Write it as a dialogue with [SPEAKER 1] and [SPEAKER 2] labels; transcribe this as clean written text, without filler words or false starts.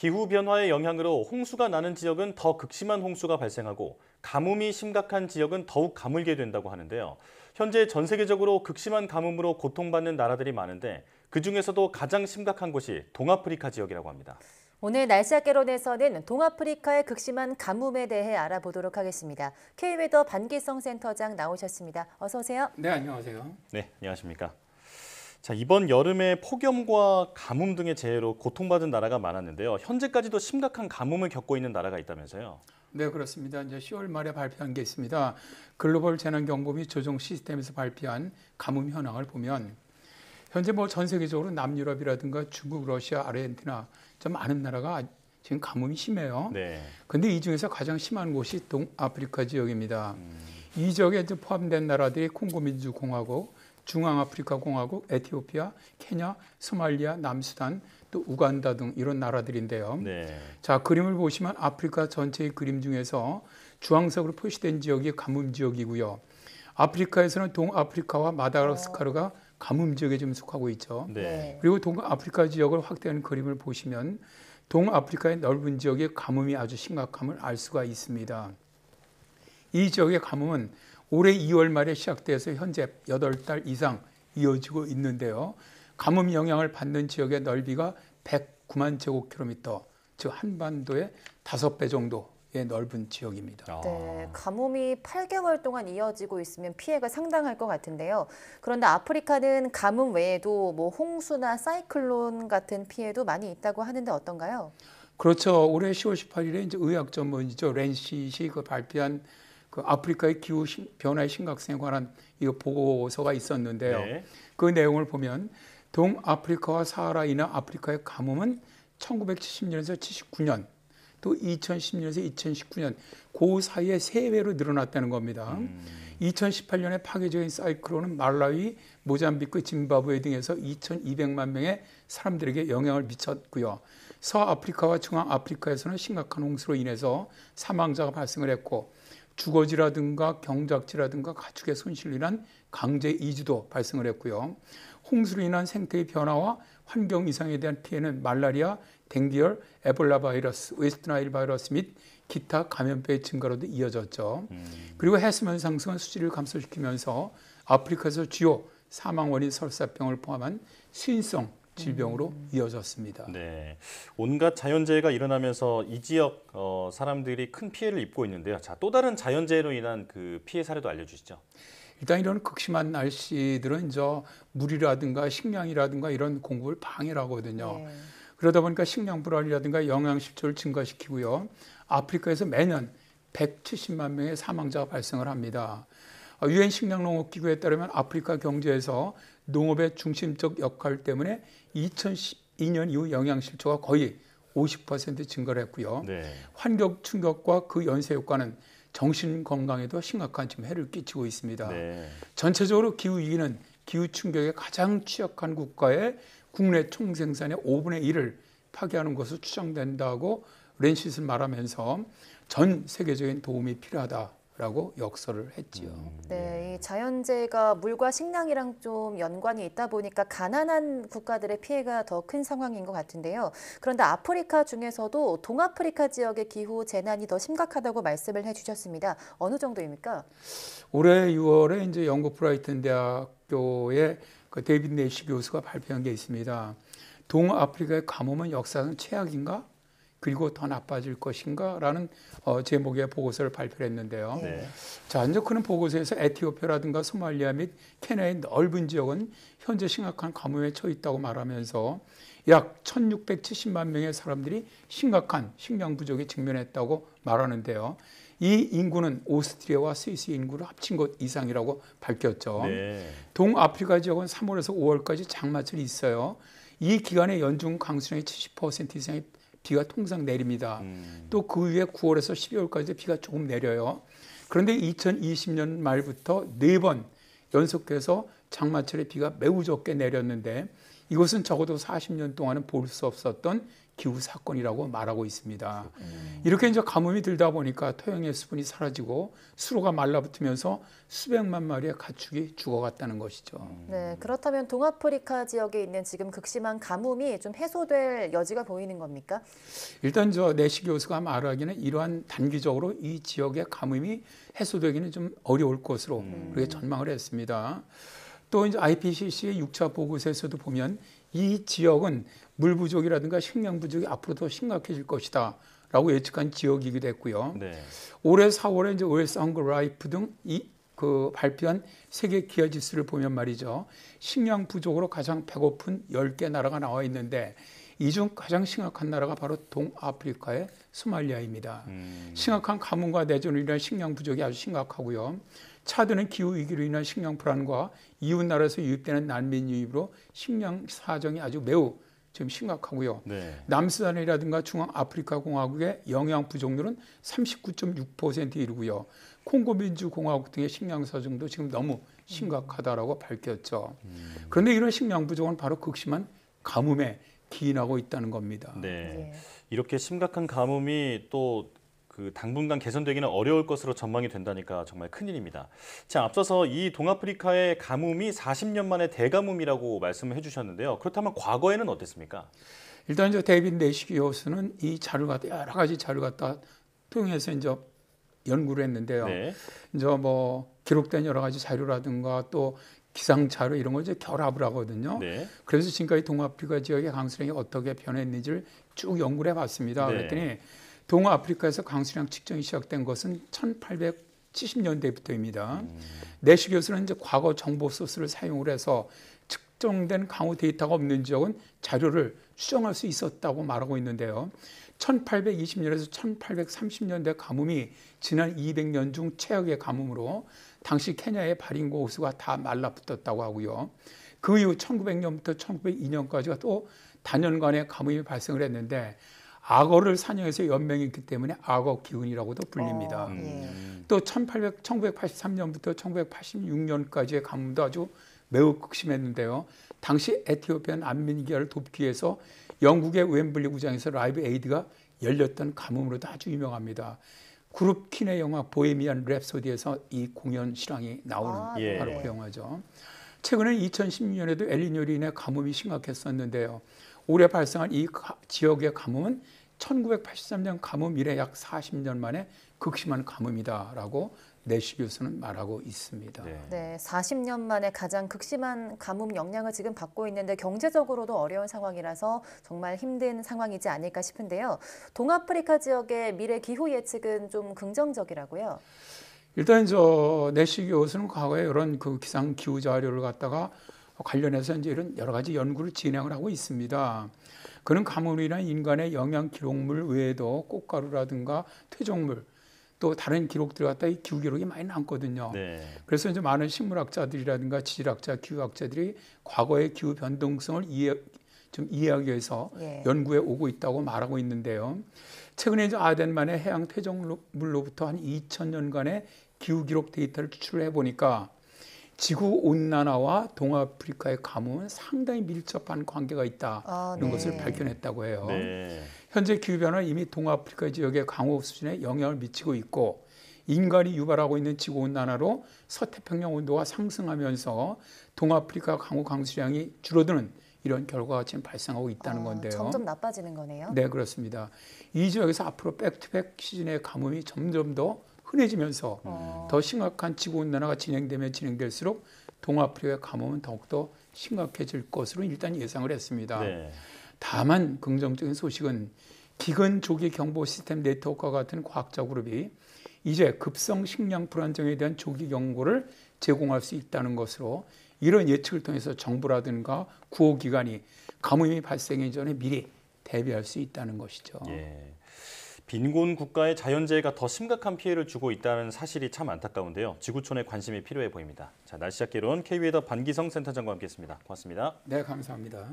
[SPEAKER 1] 기후변화의 영향으로 홍수가 나는 지역은 더 극심한 홍수가 발생하고 가뭄이 심각한 지역은 더욱 가물게 된다고 하는데요. 현재 전 세계적으로 극심한 가뭄으로 고통받는 나라들이 많은데 그중에서도 가장 심각한 곳이 동아프리카 지역이라고 합니다.
[SPEAKER 2] 오늘 날씨학개론에서는 동아프리카의 극심한 가뭄에 대해 알아보도록 하겠습니다. K웨더 반기성 센터장 나오셨습니다. 어서 오세요.
[SPEAKER 3] 네, 안녕하세요.
[SPEAKER 1] 네, 안녕하십니까. 자, 이번 여름에 폭염과 가뭄 등의 재해로 고통받은 나라가 많았는데요. 현재까지도 심각한 가뭄을 겪고 있는 나라가 있다면서요.
[SPEAKER 3] 네, 그렇습니다. 이제 10월 말에 발표한 게 있습니다. 글로벌 재난경보 및 조정 시스템에서 발표한 가뭄 현황을 보면 현재 전 세계적으로 남유럽이라든가 중국, 러시아, 아르헨티나 좀 많은 나라가 지금 가뭄이 심해요.
[SPEAKER 1] 네.
[SPEAKER 3] 근데 이 중에서 가장 심한 곳이 동아프리카 지역입니다. 이 지역에 이제 포함된 나라들이 콩고 민주공화국, 중앙아프리카 공화국, 에티오피아, 케냐, 소말리아, 남수단, 또 우간다 등 이런 나라들인데요.
[SPEAKER 1] 네.
[SPEAKER 3] 자, 그림을 보시면 아프리카 전체의 그림 중에서 주황색으로 표시된 지역이 가뭄 지역이고요. 아프리카에서는 동아프리카와 마다가스카르가 가뭄 지역에 좀 속하고 있죠.
[SPEAKER 1] 네.
[SPEAKER 3] 그리고 동아프리카 지역을 확대한 그림을 보시면 동아프리카의 넓은 지역의 가뭄이 아주 심각함을 알 수가 있습니다. 이 지역의 가뭄은 올해 2월 말에 시작돼서 현재 8달 이상 이어지고 있는데요. 가뭄 영향을 받는 지역의 넓이가 109만 제곱킬로미터, 즉 한반도의 5배 정도의 넓은 지역입니다.
[SPEAKER 2] 네, 가뭄이 8개월 동안 이어지고 있으면 피해가 상당할 것 같은데요. 그런데 아프리카는 가뭄 외에도 홍수나 사이클론 같은 피해도 많이 있다고 하는데 어떤가요?
[SPEAKER 3] 그렇죠. 올해 10월 18일에 이제 의학 전문이죠. 랜시시 발표한 그 아프리카의 기후 변화의 심각성에 관한 이 보고서가 있었는데요.
[SPEAKER 1] 네.
[SPEAKER 3] 그 내용을 보면 동아프리카와 사하라이나 아프리카의 가뭄은 1970년에서 79년, 또 2010년에서 2019년 그 사이에 3배로 늘어났다는 겁니다. 2018년에 파괴적인 사이클론은 말라위, 모잠비크, 짐바브웨 등에서 2,200만 명의 사람들에게 영향을 미쳤고요. 서아프리카와 중앙아프리카에서는 심각한 홍수로 인해서 사망자가 발생을 했고 주거지라든가 경작지라든가 가축의 손실로 인한 강제 이주도 발생을 했고요. 홍수로 인한 생태의 변화와 환경 이상에 대한 피해는 말라리아, 댕기열, 에볼라 바이러스, 웨스트나일 바이러스 및 기타 감염병의 증가로도 이어졌죠. 그리고 해수면 상승은 수질을 감소시키면서 아프리카에서 주요 사망 원인 설사병을 포함한 수인성 질병으로 이어졌습니다.
[SPEAKER 1] 네, 온갖 자연재해가 일어나면서 이 지역 사람들이 큰 피해를 입고 있는데요. 자, 또 다른 자연재해로 인한 그 피해 사례도 알려주시죠.
[SPEAKER 3] 일단 이런 극심한 날씨들은 물이라든가 식량이라든가 이런 공급을 방해를 하거든요.
[SPEAKER 2] 네.
[SPEAKER 3] 그러다 보니까 식량 불안이라든가 영양실조를 증가시키고요. 아프리카에서 매년 170만 명의 사망자가 발생을 합니다. 유엔 식량농업기구에 따르면 아프리카 경제에서 농업의 중심적 역할 때문에 2012년 이후 영양실조가 거의 50% 증가를 했고요.
[SPEAKER 1] 네.
[SPEAKER 3] 환경 충격과 그 연쇄 효과는 정신 건강에도 심각한 지금 해를 끼치고 있습니다.
[SPEAKER 1] 네.
[SPEAKER 3] 전체적으로 기후위기는 기후 충격에 가장 취약한 국가의 국내 총생산의 5분의 1을 파괴하는 것으로 추정된다고 랜시스는 말하면서 전 세계적인 도움이 필요하다라고 역설을 했지요.
[SPEAKER 2] 네, 이 자연재해가 물과 식량이랑 좀 연관이 있다 보니까 가난한 국가들의 피해가 더 큰 상황인 것 같은데요. 그런데 아프리카 중에서도 동아프리카 지역의 기후 재난이 더 심각하다고 말씀을 해주셨습니다. 어느 정도입니까?
[SPEAKER 3] 올해 6월에 이제 영국 브라이튼 대학교의 그 데이빗 내시 교수가 발표한 게 있습니다. 동아프리카의 가뭄은 역사상 최악인가? 그리고 더 나빠질 것인가? 라는 제목의 보고서를 발표했는데요.
[SPEAKER 1] 네.
[SPEAKER 3] 자, 이제 그런 보고서에서 에티오피아라든가 소말리아 및 케냐의 넓은 지역은 현재 심각한 가뭄에 처해 있다고 말하면서 약 1,670만 명의 사람들이 심각한 식량 부족에 직면했다고 말하는데요. 이 인구는 오스트리아와 스위스 인구를 합친 것 이상이라고 밝혔죠.
[SPEAKER 1] 네.
[SPEAKER 3] 동아프리카 지역은 3월에서 5월까지 장마철이 있어요. 이 기간에 연중 강수량의 70% 이상의 비가 통상 내립니다. 또 그 위에 9월에서 12월까지 비가 조금 내려요. 그런데 2020년 말부터 4번 연속해서 장마철에 비가 매우 적게 내렸는데 이것은 적어도 40년 동안은 볼 수 없었던 기후 사건이라고 말하고 있습니다. 이렇게 이제 가뭄이 들다 보니까 토양의 수분이 사라지고 수로가 말라붙으면서 수백만 마리의 가축이 죽어갔다는 것이죠.
[SPEAKER 2] 네, 그렇다면 동아프리카 지역에 있는 지금 극심한 가뭄이 좀 해소될 여지가 보이는 겁니까?
[SPEAKER 3] 일단 저 내시 교수가 말하기는 이러한 단기적으로 이 지역의 가뭄이 해소되기는 좀 어려울 것으로 그렇게 전망을 했습니다. 또 이제 IPCC의 6차 보고서에서도 보면 이 지역은 물 부족이라든가 식량 부족이 앞으로 더 심각해질 것이다 라고 예측한 지역이기도 했고요.
[SPEAKER 1] 네.
[SPEAKER 3] 올해 4월에 이제 웰스 헝거 라이프 등 발표한 세계 기아 지수를 보면 말이죠. 식량 부족으로 가장 배고픈 10개 나라가 나와 있는데 이 중 가장 심각한 나라가 바로 동아프리카의 소말리아입니다. 심각한 가뭄과 내전으로 인한 식량 부족이 아주 심각하고요. 차드는 기후 위기로 인한 식량 불안과 이웃 나라에서 유입되는 난민 유입으로 식량 사정이 아주 매우 지금 심각하고요.
[SPEAKER 1] 네.
[SPEAKER 3] 남수단이라든가 중앙아프리카 공화국의 영양 부족률은 39.6%에 이르고요. 콩고 민주공화국 등의 식량 사정도 지금 너무 심각하다라고 밝혔죠. 그런데 이런 식량 부족은 바로 극심한 가뭄에 기인하고 있다는 겁니다.
[SPEAKER 1] 네.
[SPEAKER 2] 예.
[SPEAKER 1] 이렇게 심각한 가뭄이 또 그 당분간 개선되기는 어려울 것으로 전망이 된다니까 정말 큰일입니다. 자, 앞서서 이 동아프리카의 가뭄이 40년 만에 대가뭄이라고 말씀을 해주셨는데요. 그렇다면 과거에는 어땠습니까?
[SPEAKER 3] 일단 저 데이빗 내시 교수는 이 자료를 갖다 여러 가지 자료를 갖다 통해서 이제 연구를 했는데요.
[SPEAKER 1] 네.
[SPEAKER 3] 이제 뭐 기록된 여러 가지 자료라든가 또 기상 자료 이런 걸 이제 결합을 하거든요.
[SPEAKER 1] 네.
[SPEAKER 3] 그래서 지금까지 동아프리카 지역의 강수량이 어떻게 변했는지를 쭉 연구를 해봤습니다.
[SPEAKER 1] 네.
[SPEAKER 3] 그랬더니 동아프리카에서 강수량 측정이 시작된 것은 1870년대부터입니다. 내시 교수는 이제 과거 정보 소스를 사용을 해서 측정된 강우 데이터가 없는 지역은 자료를 수정할 수 있었다고 말하고 있는데요. 1820년에서 1830년대 가뭄이 지난 200년 중 최악의 가뭄으로 당시 케냐의 바링고 호수가 다 말라붙었다고 하고요. 그 이후 1900년부터 1902년까지가 또 단연간의 가뭄이 발생을 했는데 악어를 사냥해서 연명이 있기 때문에 악어 기근이라고도 불립니다.
[SPEAKER 2] 예.
[SPEAKER 3] 또 1983년부터 1986년까지의 가뭄도 아주 매우 극심했는데요. 당시 에티오피아 난민기아를 돕기 위해서 영국의 웸블리 구장에서 라이브 에이드가 열렸던 가뭄으로도 아주 유명합니다. 그룹 퀸의 영화 보헤미안 랩소디에서 이 공연 실황이 나오는
[SPEAKER 1] 예.
[SPEAKER 3] 바로 그 영화죠. 최근에 2016년에도 엘니뇨로 인해 가뭄이 심각했었는데요. 올해 발생한 이 지역의 가뭄은 1983년 가뭄 이래 약 40년 만에 극심한 가뭄이다라고 내시 교수는 말하고 있습니다.
[SPEAKER 1] 네.
[SPEAKER 2] 네, 40년 만에 가장 극심한 가뭄 영향을 지금 받고 있는데 경제적으로도 어려운 상황이라서 정말 힘든 상황이지 않을까 싶은데요. 동아프리카 지역의 미래 기후 예측은 좀 긍정적이라고요.
[SPEAKER 3] 일단 저 내시 교수는 과거에 이런 그 기상 기후 자료를 갖다가 관련해서 이제 이런 여러 가지 연구를 진행을 하고 있습니다. 그는 가뭄으로 인한 인간의 영양 기록물 외에도 꽃가루라든가 퇴적물 또 다른 기록들 갖다 이 기후 기록이 많이 남거든요.
[SPEAKER 1] 네.
[SPEAKER 3] 그래서 이제 많은 식물학자들이라든가 지질학자, 기후학자들이 과거의 기후 변동성을 이해하기 위해서
[SPEAKER 2] 예.
[SPEAKER 3] 연구에 오고 있다고 말하고 있는데요. 최근에 이제 아덴만의 해양 퇴적물로부터 한 2000년간의 기후 기록 데이터를 추출해 보니까 지구 온난화와 동아프리카의 가뭄은 상당히 밀접한 관계가 있다는
[SPEAKER 2] 네.
[SPEAKER 3] 것을 밝혀냈다고 해요.
[SPEAKER 1] 네.
[SPEAKER 3] 현재 기후변화는 이미 동아프리카 지역의 강우 수준에 영향을 미치고 있고 인간이 유발하고 있는 지구온난화로 서태평양 온도가 상승하면서 동아프리카 강우 강수량이 줄어드는 이런 결과가 지금 발생하고 있다는 건데요.
[SPEAKER 2] 점점 나빠지는 거네요.
[SPEAKER 3] 네, 그렇습니다. 이 지역에서 앞으로 백투백 시즌의 가뭄이 점점 더 흔해지면서 더 심각한 지구온난화가 진행되면 진행될수록 동아프리카의 가뭄은 더욱더 심각해질 것으로 일단 예상을 했습니다.
[SPEAKER 1] 네.
[SPEAKER 3] 다만 긍정적인 소식은 기근 조기 경보 시스템 네트워크와 같은 과학자 그룹이 이제 급성 식량 불안정에 대한 조기 경고를 제공할 수 있다는 것으로 이런 예측을 통해서 정부라든가 구호기관이 가뭄이 발생하기 전에 미리 대비할 수 있다는 것이죠.
[SPEAKER 1] 예. 빈곤 국가의 자연재해가 더 심각한 피해를 주고 있다는 사실이 참 안타까운데요. 지구촌에 관심이 필요해 보입니다. 자, 날씨학개론 KB의 더 반기성 센터장과 함께했습니다. 고맙습니다.
[SPEAKER 3] 네, 감사합니다.